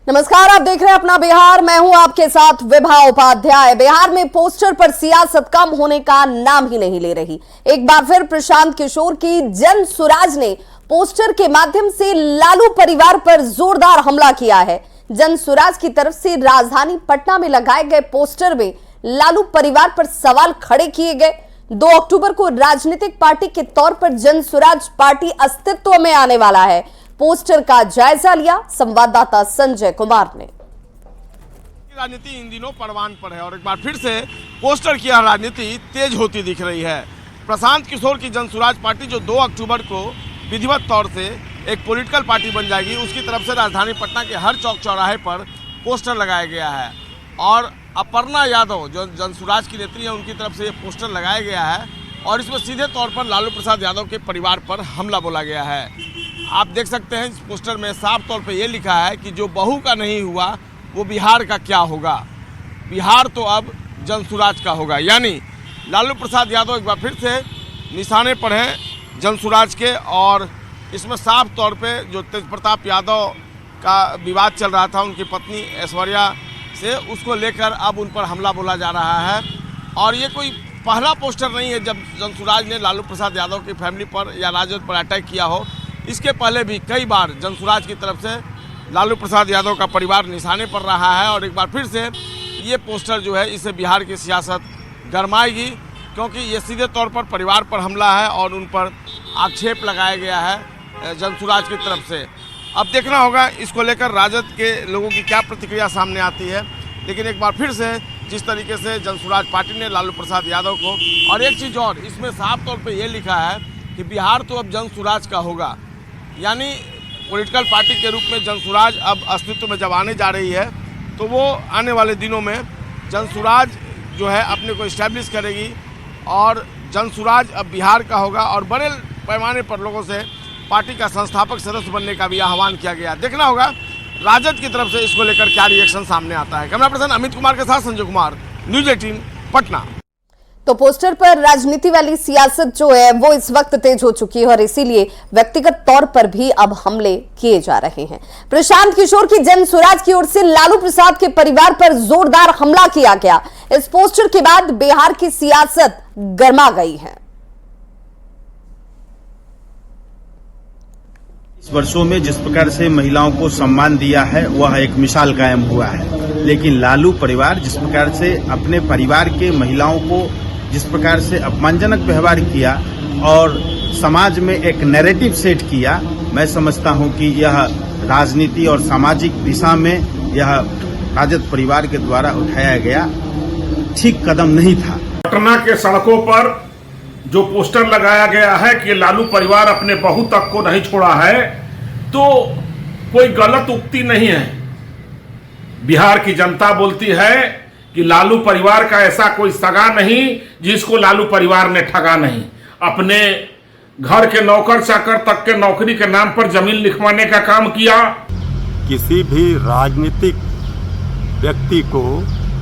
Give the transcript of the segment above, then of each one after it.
नमस्कार, आप देख रहे हैं अपना बिहार। मैं हूं आपके साथ विभा उपाध्याय। बिहार में पोस्टर पर सियासत कम होने का नाम ही नहीं ले रही। एक बार फिर प्रशांत किशोर की जन सुराज ने पोस्टर के माध्यम से लालू परिवार पर जोरदार हमला किया है। जन सुराज की तरफ से राजधानी पटना में लगाए गए पोस्टर में लालू परिवार पर सवाल खड़े किए गए। 2 अक्टूबर को राजनीतिक पार्टी के तौर पर जन सुराज पार्टी अस्तित्व में आने वाला है। पोस्टर का जायजा लिया संवाददाता संजय कुमार ने। राजनीति इन दिनों परवान पर है और एक बार फिर से पोस्टर की राजनीति तेज होती दिख रही है। प्रशांत किशोर की जन सुराज पार्टी जो 2 अक्टूबर को विधिवत तौर से एक पॉलिटिकल पार्टी बन जाएगी, उसकी तरफ से राजधानी पटना के हर चौक चौराहे पर पोस्टर लगाया गया है और अपर्णा यादव जो जन सुराज की नेत्री है, उनकी तरफ से ये पोस्टर लगाया गया है और इसमें सीधे तौर पर लालू प्रसाद यादव के परिवार पर हमला बोला गया है। आप देख सकते हैं इस पोस्टर में साफ तौर पे ये लिखा है कि जो बहू का नहीं हुआ वो बिहार का क्या होगा। बिहार तो अब जन सुराज का होगा, यानी लालू प्रसाद यादव एक बार फिर से निशाने पर हैं जन सुराज के। और इसमें साफ तौर पे जो तेज प्रताप यादव का विवाद चल रहा था उनकी पत्नी ऐश्वर्या से, उसको लेकर अब उन पर हमला बोला जा रहा है। और ये कोई पहला पोस्टर नहीं है जब जन सुराज ने लालू प्रसाद यादव की फैमिली पर या राजद पर अटैक किया हो। इसके पहले भी कई बार जन सुराज की तरफ से लालू प्रसाद यादव का परिवार निशाने पर रहा है और एक बार फिर से ये पोस्टर जो है इससे बिहार की सियासत गरमाएगी, क्योंकि ये सीधे तौर पर परिवार पर हमला है और उन पर आक्षेप लगाया गया है जन सुराज की तरफ से। अब देखना होगा इसको लेकर राजद के लोगों की क्या प्रतिक्रिया सामने आती है। लेकिन एक बार फिर से जिस तरीके से जन सुराज पार्टी ने लालू प्रसाद यादव को, और एक चीज़ और इसमें साफ तौर पे ये लिखा है कि बिहार तो अब जन सुराज का होगा, यानी पॉलिटिकल पार्टी के रूप में जन सुराज अब अस्तित्व में जब आने जा रही है तो वो आने वाले दिनों में जन सुराज जो है अपने को इस्टेब्लिश करेगी और जन सुराज अब बिहार का होगा। और बड़े पैमाने पर लोगों से पार्टी का संस्थापक सदस्य बनने का भी आह्वान किया गया। देखना होगा राजद की तरफ से इसको लेकर क्या रिएक्शन सामने आता है। कैमरा पर्सन अमित कुमार के साथ संजय कुमार, न्यूज़ 18 पटना। तो पोस्टर पर राजनीति वाली सियासत जो है वो इस वक्त तेज हो चुकी है और इसीलिए व्यक्तिगत तौर पर भी अब हमले किए जा रहे हैं। प्रशांत किशोर की जन सुराज की ओर से लालू प्रसाद के परिवार पर जोरदार हमला किया गया। इस पोस्टर के बाद बिहार की सियासत गर्मा गई है। इस वर्षों में जिस प्रकार से महिलाओं को सम्मान दिया है वह एक मिसाल कायम हुआ है, लेकिन लालू परिवार जिस प्रकार से अपने परिवार के महिलाओं को जिस प्रकार से अपमानजनक व्यवहार किया और समाज में एक नैरेटिव सेट किया, मैं समझता हूं कि यह राजनीति और सामाजिक दिशा में यह राजद परिवार के द्वारा उठाया गया ठीक कदम नहीं था। पटना के सड़कों पर जो पोस्टर लगाया गया है कि लालू परिवार अपने बहू तक को नहीं छोड़ा है, तो कोई गलत उक्ति नहीं है। बिहार की जनता बोलती है कि लालू परिवार का ऐसा कोई सगा नहीं जिसको लालू परिवार ने ठगा नहीं। अपने घर के नौकर चाकर तक के नौकरी के नाम पर जमीन लिखवाने का काम किया। किसी भी राजनीतिक व्यक्ति को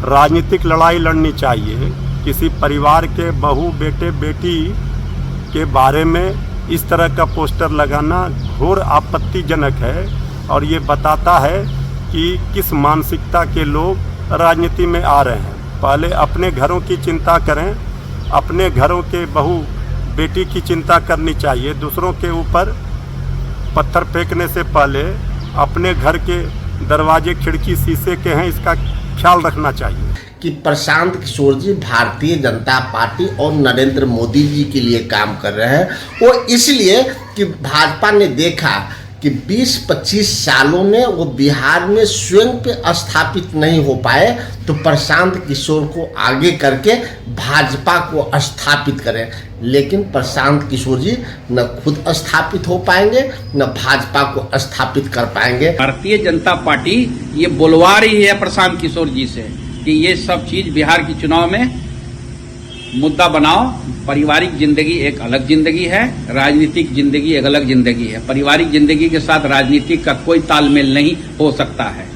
राजनीतिक लड़ाई लड़नी चाहिए। किसी परिवार के बहू बेटे बेटी के बारे में इस तरह का पोस्टर लगाना घोर आपत्तिजनक है और ये बताता है कि किस मानसिकता के लोग राजनीति में आ रहे हैं। पहले अपने घरों की चिंता करें, अपने घरों के बहू बेटी की चिंता करनी चाहिए। दूसरों के ऊपर पत्थर फेंकने से पहले अपने घर के दरवाजे खिड़की शीशे के हैं, इसका ख्याल रखना चाहिए। कि प्रशांत किशोर जी भारतीय जनता पार्टी और नरेंद्र मोदी जी के लिए काम कर रहे हैं। वो इसलिए कि भाजपा ने देखा कि 20-25 सालों में वो बिहार में स्वयं पे स्थापित नहीं हो पाए, तो प्रशांत किशोर को आगे करके भाजपा को स्थापित करें। लेकिन प्रशांत किशोर जी न खुद स्थापित हो पाएंगे न भाजपा को स्थापित कर पाएंगे। भारतीय जनता पार्टी ये बुलवा रही है प्रशांत किशोर जी से कि ये सब चीज बिहार की चुनाव में मुद्दा बनाओ। पारिवारिक जिंदगी एक अलग जिंदगी है, राजनीतिक जिंदगी एक अलग जिंदगी है। पारिवारिक जिंदगी के साथ राजनीतिक का कोई तालमेल नहीं हो सकता है।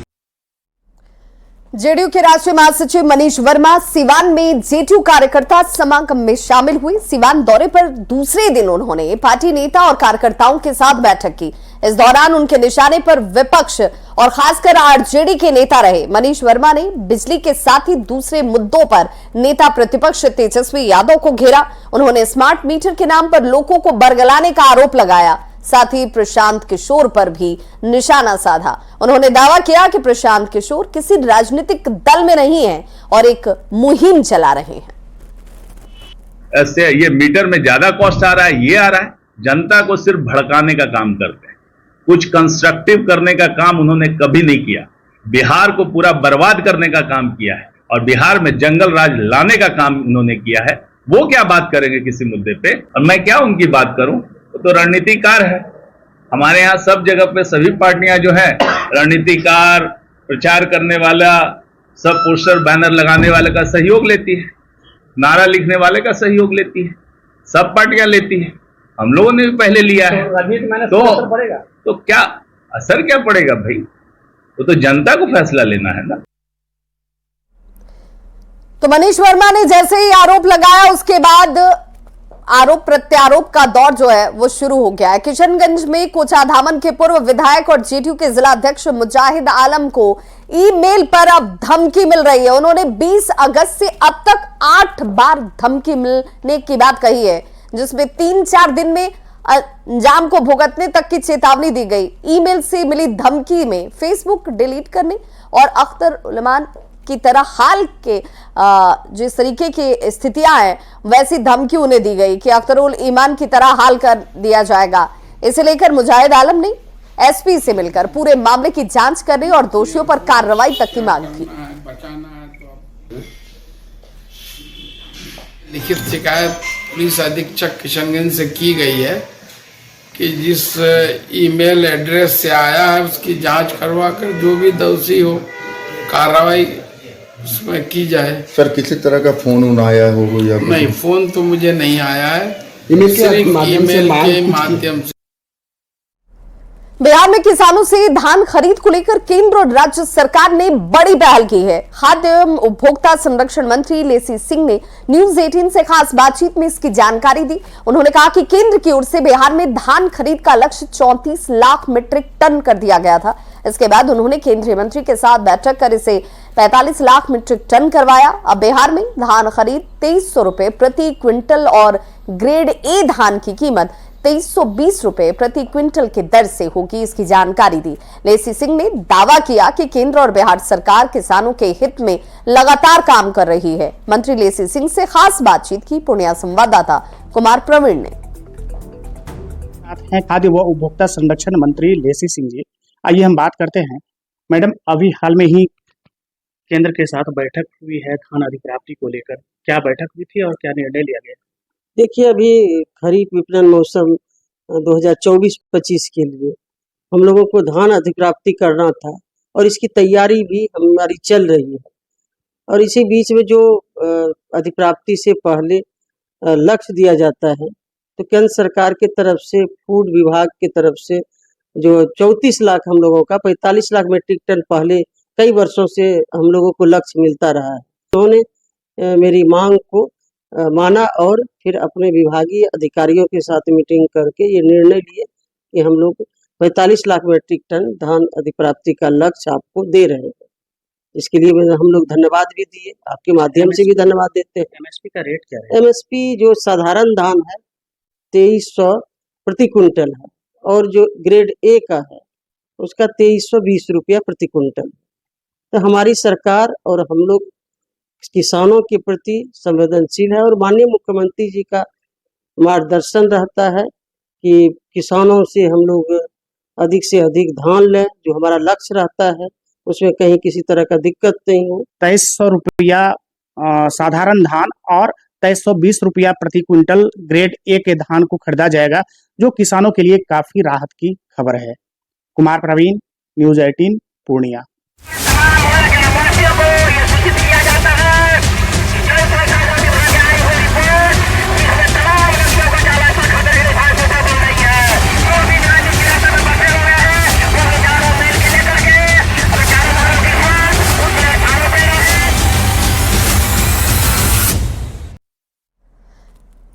जेडीयू के राष्ट्रीय महासचिव मनीष वर्मा सिवान में जेडीयू कार्यकर्ता समागम में शामिल हुए। सिवान दौरे पर दूसरे दिन उन्होंने पार्टी नेता और कार्यकर्ताओं के साथ बैठक की। इस दौरान उनके निशाने पर विपक्ष और खासकर आरजेडी के नेता रहे। मनीष वर्मा ने बिजली के साथ ही दूसरे मुद्दों पर नेता प्रतिपक्ष तेजस्वी यादव को घेरा। उन्होंने स्मार्ट मीटर के नाम पर लोगों को बरगलाने का आरोप लगाया, साथ ही प्रशांत किशोर पर भी निशाना साधा। उन्होंने दावा किया कि प्रशांत किशोर किसी राजनीतिक दल में नहीं है और एक मुहिम चला रहे हैं। ऐसे ये मीटर में ज्यादा कॉस्ट आ रहा है, ये आ रहा है, जनता को सिर्फ भड़काने का काम करते हैं। कुछ कंस्ट्रक्टिव करने का काम उन्होंने कभी नहीं किया। बिहार को पूरा बर्बाद करने का काम किया है और बिहार में जंगल राज लाने का काम उन्होंने किया है। वो क्या बात करेंगे किसी मुद्दे पे, और मैं क्या उनकी बात करूं? तो रणनीतिकार है। हमारे यहाँ सब जगह पे सभी पार्टियां जो है रणनीतिकार, प्रचार करने वाला, सब पोस्टर बैनर लगाने वाले का सहयोग लेती है, नारा लिखने वाले का सहयोग लेती है, सब पार्टियां लेती है। हम लोगों ने भी पहले लिया है। तो क्या असर क्या पड़ेगा भाई? तो जनता को फैसला लेना है ना। तो मनीष वर्मा ने जैसे ही आरोप लगाया, उसके बाद आरोप प्रत्यारोप का दौर जो है वो शुरू हो गया है। किशनगंज में कोचाधामन के पूर्व विधायक और जेडीयू के जिला अध्यक्ष मुजाहिद आलम को ईमेल पर अब धमकी मिल रही है। उन्होंने 20 अगस्त से अब तक 8 बार धमकी मिलने की बात कही है, जिसमें 3-4 दिन में अंजाम को भुगतने तक की चेतावनी दी गई। ईमेल से मिली धमकी में फेसबुक डिलीट करने और अख्तर उलमान की तरह हाल के जिस तरीके की स्थितियां हैं वैसी धमकी उन्हें दी गई कि अख्तर उल ईमान की तरह हाल कर दिया जाएगा। इसे लेकर मुजाहिद आलम ने एसपी से मिलकर पूरे मामले की जांच करने और दोषियों पर कार्रवाई तक की मांग की। लिखित शिकायत पुलिस अधीक्षक किशनगंज से की गई है कि जिस ईमेल एड्रेस से आया है उसकी जांच करवा कर जो भी दोषी हो कार्रवाई उसमें की जाए। सर किसी तरह का फोन आया हो या नहीं, फोन तो मुझे नहीं आया है, ईमेल के माध्यम से। बिहार में किसानों से धान खरीद को लेकर केंद्र और राज्य सरकार ने बड़ी पहल की है। खाद्य एवं उपभोक्ता संरक्षण मंत्री लेसी सिंह ने न्यूज 18 से खास बातचीत में इसकी जानकारी दी। उन्होंने कहा कि केंद्र की ओर से बिहार में धान खरीद का लक्ष्य 34 लाख मीट्रिक टन कर दिया गया था। इसके बाद उन्होंने केंद्रीय मंत्री के साथ बैठक कर इसे 45 लाख मीट्रिक टन करवाया। अब बिहार में धान खरीद 2300 रुपए प्रति क्विंटल और ग्रेड ए धान की कीमत 2320 रुपए प्रति क्विंटल की दर से होगी। इसकी जानकारी दी लेसी सिंह ने दावा किया कि केंद्र और बिहार सरकार किसानों के हित में लगातार काम कर रही है। मंत्री लेसी सिंह से खास बातचीत की पूर्णिया संवाददाता कुमार प्रवीण ने। खाद्य व उपभोक्ता संरक्षण मंत्री लेसी सिंह जी, आइए हम बात करते हैं। मैडम, अभी हाल में ही केंद्र के साथ बैठक हुई है धान अधिप्राप्ति को लेकर, क्या बैठक हुई थी और क्या निर्णय लिया गया? देखिए, अभी खरीफ विपणन मौसम 2024-25 के लिए हम लोगों को धान अधिप्राप्ति करना था और इसकी तैयारी भी हमारी चल रही है। और इसी बीच में जो अधिप्राप्ति से पहले लक्ष्य दिया जाता है, तो केंद्र सरकार की तरफ से फूड विभाग की तरफ से जो 34 लाख हम लोगों का 45 लाख मीट्रिक टन पहले कई वर्षों से हम लोगों को लक्ष्य मिलता रहा है। उन्होंने मेरी मांग को माना और फिर अपने विभागीय अधिकारियों के साथ मीटिंग करके ये निर्णय लिए कि हम लोग 45 लाख मीट्रिक टन धान अधिप्राप्ति का लक्ष्य आपको दे रहे हैं। इसके लिए हम लोग धन्यवाद भी दिए, आपके माध्यम से भी धन्यवाद देते हैं। एमएसपी का रेट क्या है? एमएसपी जो साधारण धान है 2300 प्रति क्विंटल है और जो ग्रेड ए का है उसका 2320 रुपया प्रति क्विंटल। तो हमारी सरकार और हम लोग किसानों के प्रति संवेदनशील है और माननीय मुख्यमंत्री जी का मार्गदर्शन रहता है कि किसानों से हम लोग अधिक से अधिक धान लें। जो हमारा लक्ष्य रहता है उसमें कहीं किसी तरह का दिक्कत नहीं हो। 2300 रुपया साधारण धान और 2320 रुपया प्रति क्विंटल ग्रेड ए के धान को खरीदा जाएगा, जो किसानों के लिए काफी राहत की खबर है। कुमार प्रवीण, न्यूज 18 पूर्णिया।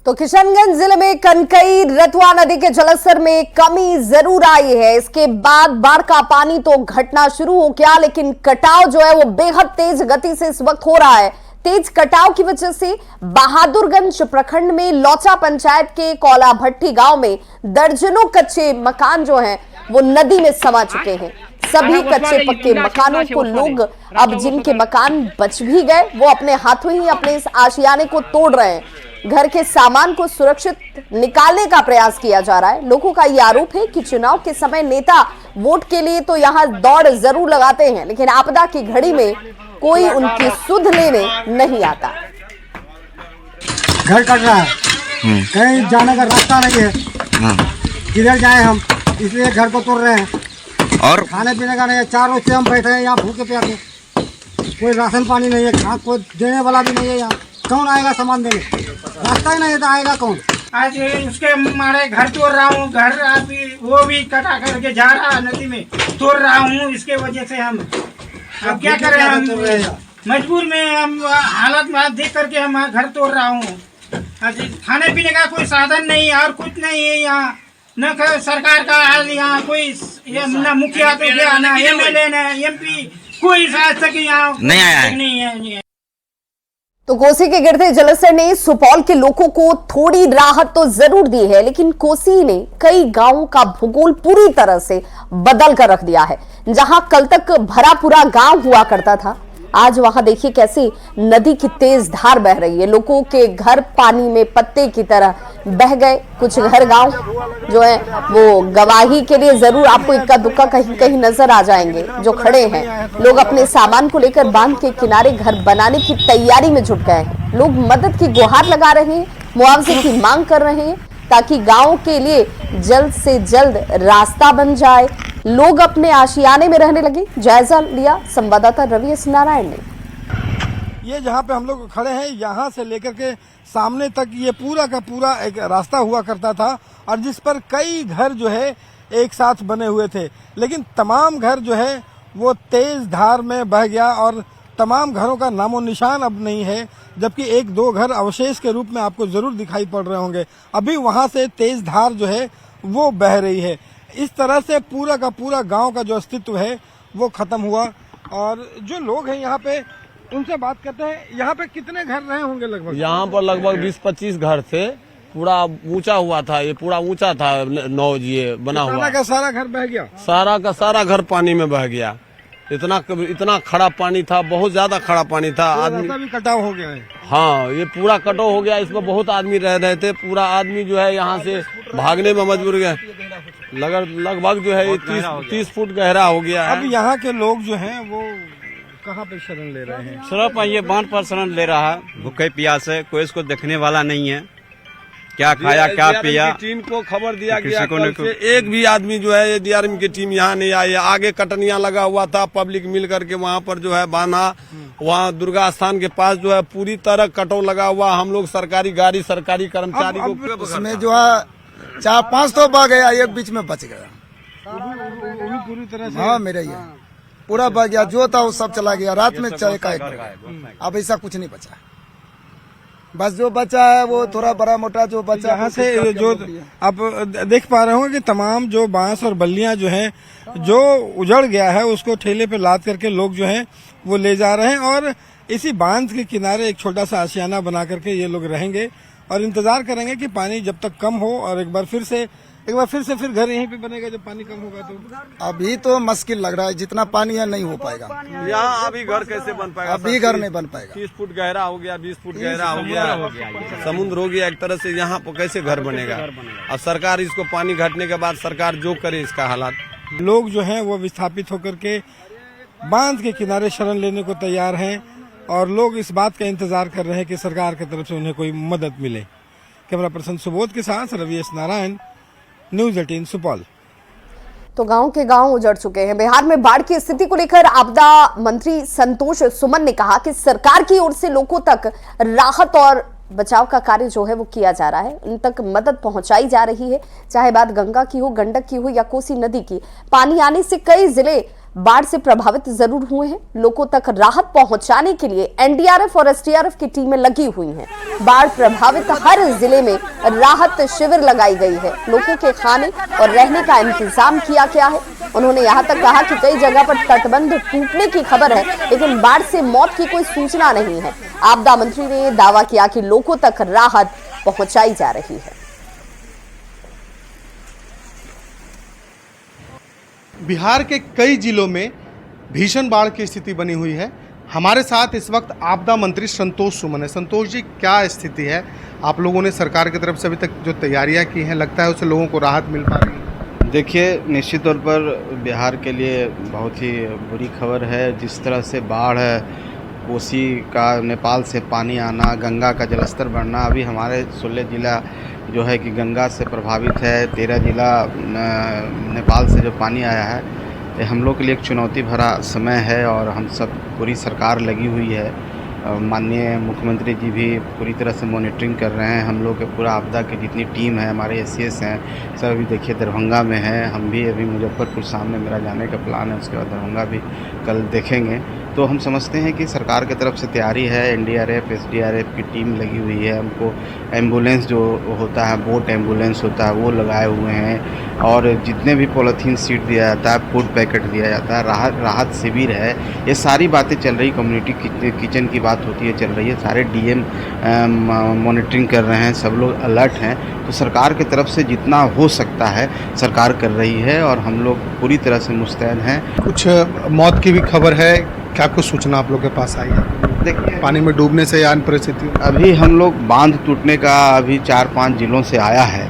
तो तो किशनगंज जिले में कनकई रतवा नदी के जलस्तर में कमी जरूर आई है। इसके बाद बाढ़ का पानी तो घटना शुरू हो गया, लेकिन कटाव जो है वो बेहद तेज गति से इस वक्त हो रहा है। तेज कटाव की वजह से बहादुरगंज प्रखंड में लौचा पंचायत के कौला भट्टी गांव में दर्जनों कच्चे मकान जो हैं वो नदी में समा चुके हैं। सभी कच्चे पक्के मकानों को लोग अब जिनके मकान बच भी गए वो अपने हाथों ही अपने इस आशियाने को तोड़ रहे हैं। घर के सामान को सुरक्षित निकालने का प्रयास किया जा रहा है। लोगों का यह आरोप है कि चुनाव के समय नेता वोट के लिए तो यहां दौड़ जरूर लगाते हैं, लेकिन आपदा की घड़ी में कोई उनकी सुध लेने नहीं आता। घर कट रहा है, कहीं जाने का रास्ता नहीं है, किधर जाए हम, इसलिए घर को तोड़ रहे हैं। और खाने पीने का नहीं है, 4 रोज से हम बैठे हैं यहाँ भूखे प्यासे। कोई राशन पानी नहीं है, खाना कोई देने वाला भी नहीं है। यहाँ कौन आएगा सामान देने, रास्ता ही नहीं है तो आएगा कौन। आज उसके मारे घर तोड़ रहा हूँ, घर अभी वो भी कटा करके जा रहा है, नदी में तोड़ रहा हूँ। इसके वजह से हम अब क्या करें, हम मजबूर में हम हालत में देख करके हम घर तोड़ रहा हूँ। खाने पीने का कोई साधन नहीं है और कुछ नहीं है यहाँ, न सरकार का यहाँ कोई न मुखिया तो क्या, न MLA न MP, कोई आज तक यहाँ नहीं है। तो कोसी के गिरते जलस्तर ने सुपौल के लोगों को थोड़ी राहत तो जरूर दी है, लेकिन कोसी ने कई गांवों का भूगोल पूरी तरह से बदल कर रख दिया है। जहां कल तक भरा पूरा गांव हुआ करता था, आज वहां देखिए कैसी नदी की तेज धार बह रही है। लोगों के घर पानी में पत्ते की तरह बह गए। कुछ घर गांव जो है वो गवाही के लिए जरूर आपको इक्का दुक्का कहीं कहीं नजर आ जाएंगे जो खड़े हैं। लोग अपने सामान को लेकर बांध के किनारे घर बनाने की तैयारी में जुट गए हैं। लोग मदद की गुहार लगा रहे हैं, मुआवजे की मांग कर रहे हैं ताकि गांव के लिए जल्द से जल्द रास्ता बन जाए, लोग अपने आशियाने में रहने लगे। जायजा लिया संवाददाता रवि एस नारायण ने। ये जहाँ पे हम लोग खड़े हैं, यहाँ से लेकर के सामने तक ये पूरा का पूरा एक रास्ता हुआ करता था और जिस पर कई घर जो है एक साथ बने हुए थे, लेकिन तमाम घर जो है वो तेज धार में बह गया और तमाम घरों का नामो निशान अब नहीं है, जबकि 1-2 घर अवशेष के रूप में आपको जरूर दिखाई पड़ रहे होंगे। अभी वहां से तेज धार जो है वो बह रही है। इस तरह से पूरा का पूरा गांव का जो अस्तित्व है वो खत्म हुआ। और जो लोग हैं यहाँ पे उनसे बात करते हैं। यहाँ पे कितने घर रहे होंगे लगभग? यहाँ पर लगभग 20-25 घर थे। पूरा ऊंचा हुआ था, ये पूरा ऊंचा था, ये बना हुआ। सारा का सारा घर बह गया, सारा का सारा घर पानी में बह गया। इतना खड़ा पानी था, बहुत ज्यादा खड़ा पानी था। आदमी भी कटाव हो गया है। हाँ, ये पूरा कटाव हो गया। इसमें बहुत आदमी रह रहे थे। पूरा आदमी जो है यहाँ से भागने में मजबूर गए। लगभग जो है 30 फुट गहरा हो गया है। अब यहाँ के लोग जो हैं वो कहाँ पे शरण ले रहे हैं? सिर्फ ये बांध पर शरण ले रहा है, भूखे प्यास है, कोई इसको देखने वाला नहीं है। क्या खाया क्या पिया। टीम को खबर दिया गया, कल से एक भी आदमी जो है DRM की टीम यहाँ नहीं आई है। आगे कटनिया लगा हुआ था, पब्लिक मिल करके वहाँ पर जो है बांधा। वहाँ दुर्गा स्थान के पास जो है पूरी तरह कटो लगा हुआ। हम लोग सरकारी गाड़ी, सरकारी कर्मचारी को उसमें जो है 4-5 तो बह गया, एक बीच में बच गया। पूरी तरह से हाँ मेरा ये पूरा बह गया। जो था वो सब चला गया, रात में चले का। अब ऐसा कुछ नहीं बचा, बस जो बचा है वो थोड़ा बड़ा मोटा जो बचा। यहाँ से जो आप देख पा रहे होंगे कि तमाम जो बांस और बल्लियां जो हैं जो उजड़ गया है उसको ठेले पे लाद करके लोग जो हैं वो ले जा रहे हैं। और इसी बांध के किनारे एक छोटा सा आशियाना बना करके ये लोग रहेंगे और इंतजार करेंगे कि पानी जब तक कम हो और एक बार फिर से फिर घर यहीं पे बनेगा जब पानी कम होगा। तो अभी तो मुश्किल लग रहा है, जितना पानी है नहीं हो पाएगा। यहाँ अभी घर कैसे बन पाएगा? अभी घर नहीं बन पाएगा। 30 फुट गहरा हो गया, 20 फुट गहरा हो गया, समुद्र हो गया एक तरह से। यहाँ पर कैसे घर बनेगा? अब सरकार इसको पानी घटने के बाद सरकार जो करे इसका हालात। लोग जो हैं वो विस्थापित होकर के बांध के किनारे शरण लेने को तैयार हैं और लोग इस बात का इंतजार कर रहे हैं कि सरकार की तरफ से उन्हें कोई मदद मिले। कैमरा पर्सन सुबोध के साथ रवि एस नारायण, न्यूज़ 18 सुपौल। तो गांव के गांव उजड़ चुके हैं। बिहार में बाढ़ की स्थिति को लेकर आपदा मंत्री संतोष सुमन ने कहा कि सरकार की ओर से लोगों तक राहत और बचाव का कार्य जो है वो किया जा रहा है, उन तक मदद पहुंचाई जा रही है। चाहे बात गंगा की हो, गंडक की हो या कोसी नदी की। पानी आने से कई जिले बाढ़ से प्रभावित जरूर हुए हैं। लोगों तक राहत पहुंचाने के लिए एनडीआरएफ और एसडीआरएफ की टीमें लगी हुई हैं। बाढ़ प्रभावित हर जिले में राहत शिविर लगाई गई है। लोगों के खाने और रहने का इंतजाम किया गया है। उन्होंने यहां तक कहा कि कई जगह पर तटबंध टूटने की खबर है, लेकिन बाढ़ से मौत की कोई सूचना नहीं है। आपदा मंत्री ने दावा किया कि लोगों तक राहत पहुंचाई जा रही है। बिहार के कई जिलों में भीषण बाढ़ की स्थिति बनी हुई है। हमारे साथ इस वक्त आपदा मंत्री संतोष सुमन है। संतोष जी, क्या स्थिति है? आप लोगों ने सरकार की तरफ से अभी तक जो तैयारियां की हैं, लगता है उससे लोगों को राहत मिल पा रही है? देखिए, निश्चित तौर पर बिहार के लिए बहुत ही बुरी खबर है। जिस तरह से बाढ़ है, कोसी का नेपाल से पानी आना, गंगा का जलस्तर बढ़ना, अभी हमारे 16 जिला जो है कि गंगा से प्रभावित है, 13 जिला नेपाल से जो पानी आया है, ये हम लोग के लिए एक चुनौती भरा समय है और हम सब पूरी सरकार लगी हुई है। माननीय मुख्यमंत्री जी भी पूरी तरह से मॉनिटरिंग कर रहे हैं। हम लोग के पूरा आपदा की जितनी टीम है, हमारे एससीएस हैं, सब अभी देखिए दरभंगा में है। हम भी अभी मुजफ्फरपुर सामने मेरा जाने का प्लान है, उसके बाद दरभंगा भी कल देखेंगे। तो हम समझते हैं कि सरकार की तरफ से तैयारी है। एनडीआरएफ एसडीआरएफ की टीम लगी हुई है। हमको एम्बुलेंस जो होता है, बोट एम्बुलेंस होता है, वो लगाए हुए हैं और जितने भी पॉलीथीन सीट दिया जाता है, फूड पैकेट दिया जाता है, राहत शिविर है, ये सारी बातें चल रही। कम्युनिटी किचन की बात होती है, चल रही है। सारे डीएम मॉनिटरिंग कर रहे हैं, सब लोग अलर्ट हैं। तो सरकार की तरफ से जितना हो सकता है सरकार कर रही है और हम लोग पूरी तरह से मुस्तैद हैं। कुछ मौत की भी खबर है, क्या कुछ सूचना आप लोग के पास आई है? देखिए, पानी में डूबने से या अन्य परिस्थिति? अभी हम लोग बांध टूटने का अभी 4-5 जिलों से आया है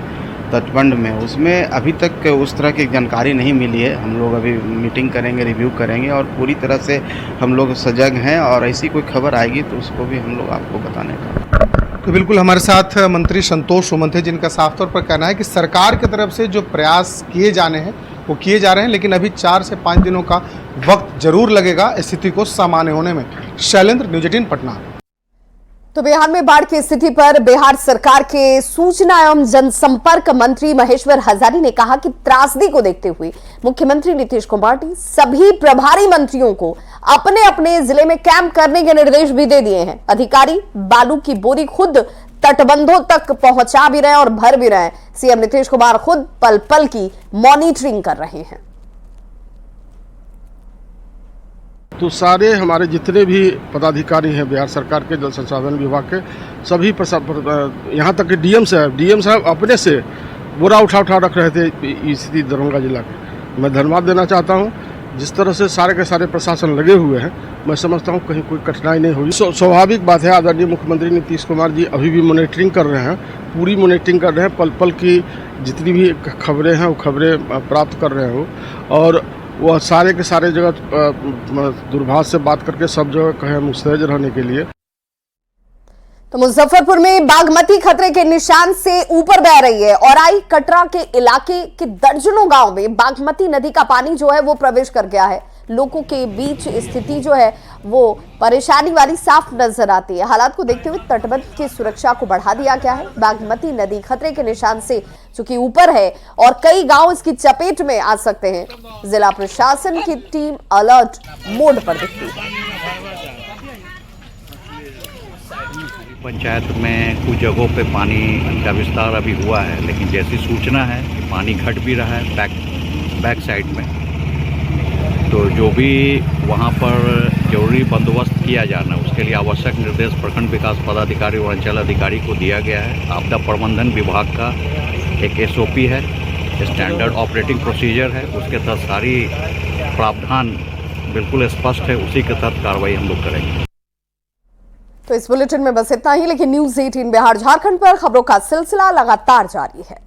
तटबंध में, उसमें अभी तक उस तरह की जानकारी नहीं मिली है। हम लोग अभी मीटिंग करेंगे, रिव्यू करेंगे और पूरी तरह से हम लोग सजग हैं और ऐसी कोई खबर आएगी तो उसको भी हम लोग आपको बताने का। तो बिल्कुल हमारे साथ मंत्री संतोष सुमन थे, जिनका साफ तौर पर कहना है कि सरकार की तरफ से जो प्रयास किए जाने हैं वो किए जा रहे हैं, लेकिन अभी 4 से 5 दिनों का वक्त जरूर लगेगा स्थिति को सामान्य होने में। शैलेंद्र, न्यूज़ 18 पटना। तो बिहार में बाढ़ की स्थिति पर बिहार सरकार के सूचना एवं जनसंपर्क मंत्री महेश्वर हजारी ने कहा कि त्रासदी को देखते हुए मुख्यमंत्री नीतीश कुमार ने सभी प्रभारी मंत्रियों को अपने अपने जिले में कैंप करने के निर्देश भी दे दिए हैं। अधिकारी बालू की बोरी खुद तटबंधों तक पहुंचा भी रहे और भर भी रहे। सीएम नीतीश कुमार खुद पल पल की मॉनिटरिंग कर रहे हैं। तो सारे हमारे जितने भी पदाधिकारी हैं बिहार सरकार के जल संसाधन विभाग के, सभी यहाँ तक कि डीएम साहब अपने से बोरा उठा रख रहे थे स्थिति दरभंगा जिला के। मैं धन्यवाद देना चाहता हूँ। जिस तरह से सारे के सारे प्रशासन लगे हुए हैं, मैं समझता हूँ कहीं कोई कठिनाई नहीं हुई। स्वाभाविक बात है, आदरणीय मुख्यमंत्री नीतीश कुमार जी अभी भी मॉनिटरिंग कर रहे हैं, पूरी मॉनिटरिंग कर रहे हैं। पल पल की जितनी भी खबरें हैं वो खबरें प्राप्त कर रहे हो और वह सारे के सारे जगह दूरभाष से बात करके सब जगह कहे मुस्तैद रहने के लिए। तो मुजफ्फरपुर में बागमती खतरे के निशान से ऊपर बह रही है। औराई कटरा के इलाके के दर्जनों गांव में बागमती नदी का पानी जो है वो प्रवेश कर गया है। लोगों के बीच स्थिति जो है वो परेशानी वाली साफ नजर आती है। हालात को देखते हुए तटबंध की सुरक्षा को बढ़ा दिया गया है। बागमती नदी खतरे के निशान से चूंकि ऊपर है और कई गांव इसकी चपेट में आ सकते हैं। जिला प्रशासन की टीम अलर्ट मोड पर दिखती है। पंचायत में कुछ जगहों पे पानी का विस्तार अभी हुआ है, लेकिन जैसी सूचना है कि पानी घट भी रहा है बैक साइड में, तो जो भी वहाँ पर जरूरी बंदोबस्त किया जाना उसके लिए आवश्यक निर्देश प्रखंड विकास पदाधिकारी और अंचल अधिकारी को दिया गया है। आपदा प्रबंधन विभाग का एक एसओपी है, स्टैंडर्ड ऑपरेटिंग प्रोसीजर है, उसके तहत सारी प्रावधान बिल्कुल स्पष्ट है, उसी के तहत कार्रवाई हम लोग करेंगे। तो इस बुलेटिन में बस इतना ही, लेकिन न्यूज़ 18 बिहार झारखंड पर खबरों का सिलसिला लगातार जारी है।